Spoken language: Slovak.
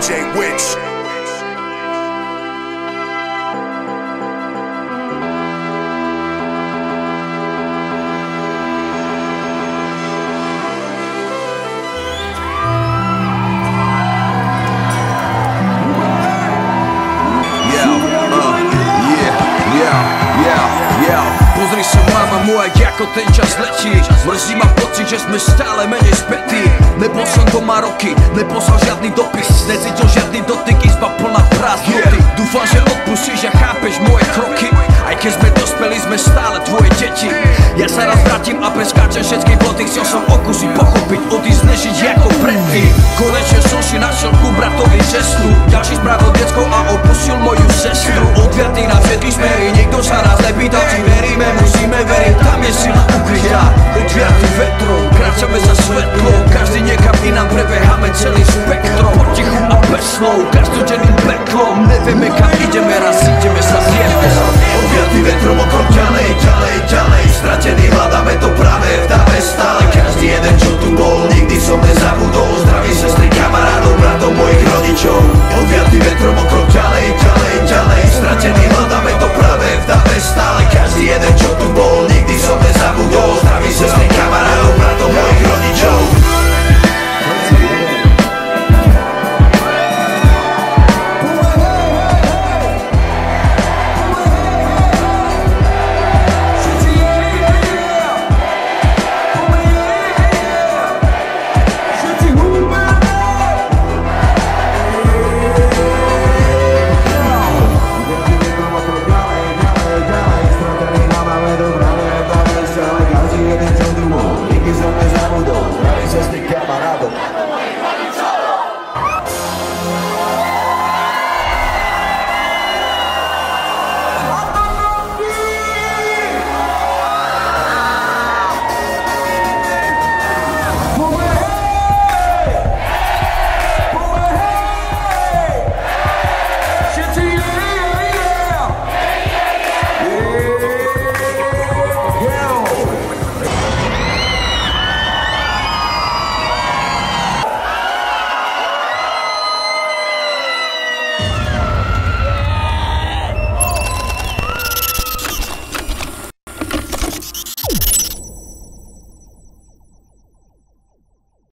DJ Witch. Pozri sa máma moja, ako ten čas letí. Mrzí ma pocit, že sme stále menej spätí. Nebol som doma roky, neposlal žiadny dopis, necítil žiadny dotyk, izba plná prázdnoty. Dúfam, že odpustíš a chápeš moje kroky. Aj keď sme dospeli, sme stále tvoje deti. Ja sa raz vrátim a preskáčem všetky body. Chcel som okusiť, pochopiť, odísť, nežiť ako predtým. Konečne som si našiel ku bratovi cestu. Ďalší spravil decko a opustil moju sestru. Odviatý na všetky smery, nikto sa nás nebí.